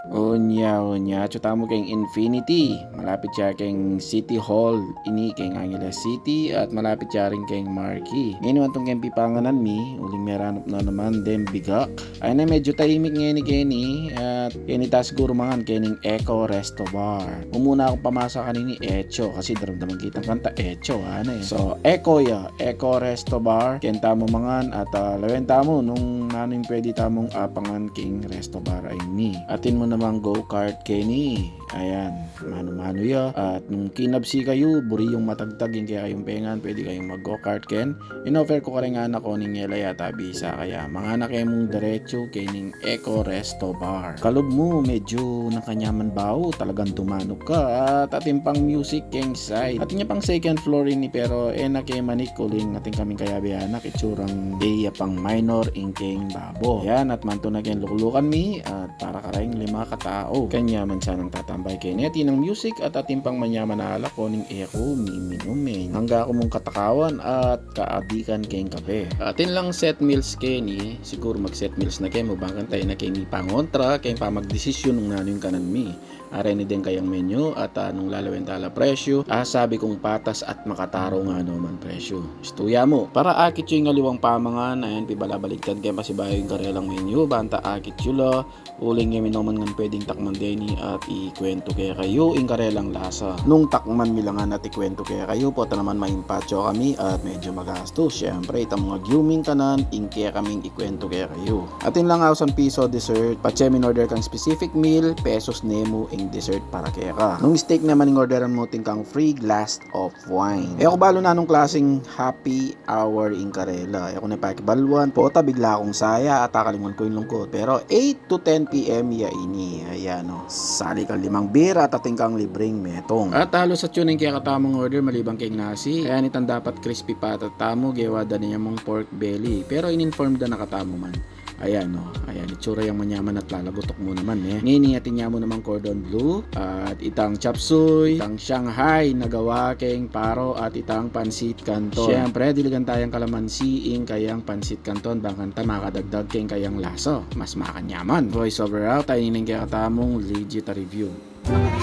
Unya, tamo kay Infinity. Malapit siya kay City Hall. Ini kay Angeles City at malapit siya rin kay Marquee. Ngayon naman tong kempi panganan mi. Uling meranop na naman dem bigak. Ay na medyo tahimik ngayon ni Kenny. At Kenny ta siguro mangan kening Echo Resto Bar. Umuna akong pamasa kanini Echo kasi daramdaman kitang kanta Echo. Ano eh. So Echo ya. Echo Resto Bar. Kenta mo mangan at lawen tamo nung naning pwede tamong apangan king Resto Bar ay ni. Atin mo namang go-kart Kenny. Ayan, mano-mano ya. At nung kinabsi kayo, buri yung matagtag yung kaya kayong pengan, pwede kayong mag-go-kart ken. In-offer ko ka rin nga anak ko ning Yela yata bisa. Kaya mga anak kayo mong diretso kening Echo Resto Bar. Kalob mo, medyo nakanyaman bao, talagang tumanok ka. At ating pang music king side. At niya pang second floor ini pero na kay manik kuling ating kaming kayabianak itsurang iya pang minor king babo. Ayan, at manto na ken lukulukan mi at para karayng 5 katao. Kanya man sanang tatambay kay neti ng music at ating pang manyaman na alak ko ning Echo miminumin. Hangga ako mong katakawan at kaadikan kayong kape. Atin lang set meals Kenny. Siguro mag set meals na kayo. Mabangkan tayo na kayo mi pangontra. Kayo pa magdesisyon nung nanin kanan mi. Areni din kayang menu at nung lalawin tala presyo. Sabi kong patas at makataro nga naman presyo. Istuya mo. Para akit yung ngaliwang pamangan. Ayan, pibalabaligtad kayo pasibayo yung karelang menu. Banta akit yula. Uling yung minoman nga pwedeng takman din at ikwento kaya kayo yung karelang lasa. Nung takman milangan at ikwento kaya kayo po naman maimpatyo kami at medyo magastos. Siyempre itang mga gyuming kanan kaya kaming ikwento kaya kayo. Atin lang 1,000 piso dessert. Patsemin order kang specific meal. Pesos nemo ing dessert para kaya ka. Nung steak naman yung orderan mo kang free glass of wine. Ako balo na nung klaseng happy hour ing karela. Ako na pakibalwan po bigla akong saya at akalimutan ko yung lungkot. Pero 8 to 10 PM ya ini. Ayan o. Sali ka 5 beer at ating kang libreng metong. At halos at yun ang kaya katamong order malibang kay nasi. Kaya nitan dapat crispy pa at tamo gewada niya mong pork belly. Pero in-inform da nakatamo man. Ayan o. Ayan. Itsura yung manyaman at lalagotok mo naman eh. Ngayon atin niya mo naman cordon bleu. At itang chop suey. Itang Shanghai na gawa keng paro at itang pansit canton. Siyempre diligan tayong kalamansi ing kayang pansit canton. Bangkan ta makadagdag keng kayang laso. Mas makanyaman. Voice over out. Tayo ninin kaya katamong legit review.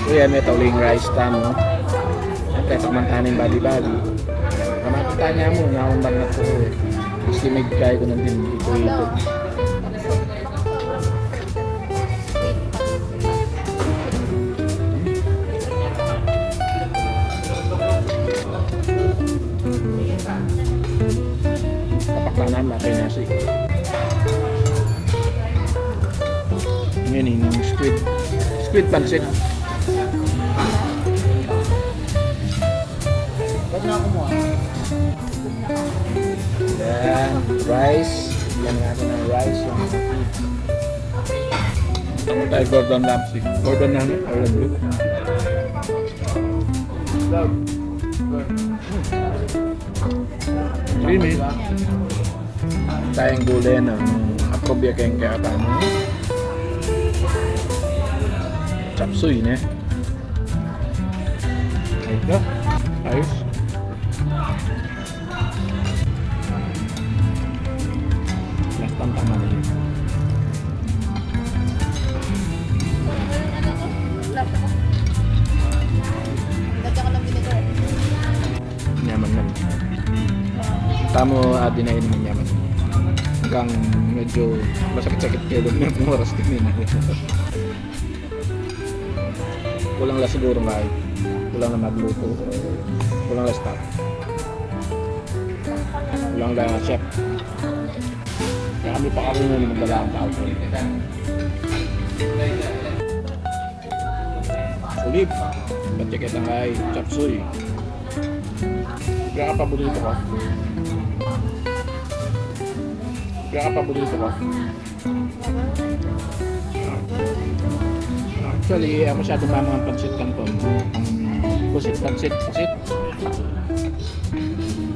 Kuya may tauling rice tamo. Siyempre takmantanin bali-bali. Kamakita niya mo. Nakumbang na po. Gusto may kaya ko ng ito. Kapaklanan natin nasi. Ngayon yung squid pancit. Ba't na ako mo Then rice. Bigyan natin ng rice. Tama tayo Gordon Ramsay. Gordon blue. Creamy. Tayong gulay ng aprobya kayong kakatamo. Chop suey ne. Ito. Ayos. Lastang tama na yun. Nyaman naman. Tamo dinayin naman nyaman. Hanggang medyo masakit-sakit kayo doon ng oras kami na. Kulang lang siguro kahit. Kulang na magluto. Kulang lang staff. Kulang lang chef. Kaya kami pa kami na magdala ang tao. Ulip. Ba't kita ngay chop suey. Kaya ka paborito ko. Actually, masyadong mamang pansit canton. Pusit.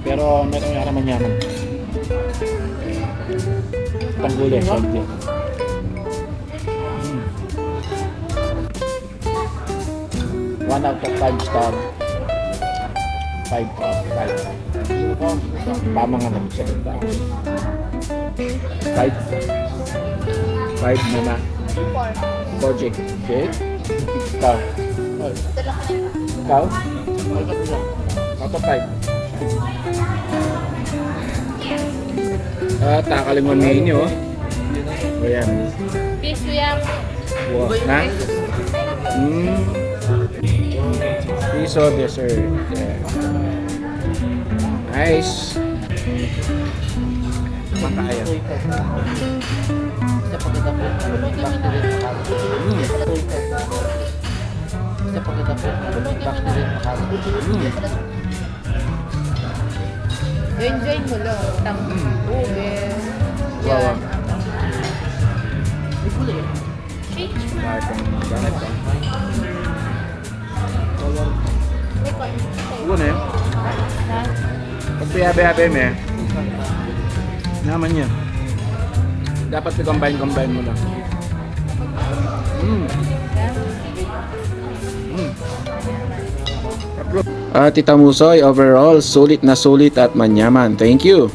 Pero meron nga naman yaman. Tanggulay, salty. 1 out of 5 star. 5 out of 5. Tama nga naman sa benta. 5 na. Project. Okay? Ikaw? Ikaw? Ako 5. At takalimon ninyo. O yan. Peace, kuya. Wow. Na? Piso dessert. Yeah. Nice. Makaya. Enjoy mo lang. Ube. Wow. Change mo. Ugo na yun. Ha? Pag piyabe-habe mo eh. Naman niya. Dapat i-combine mo lang. Tita Musoy, overall, sulit na sulit at manyaman. Thank you.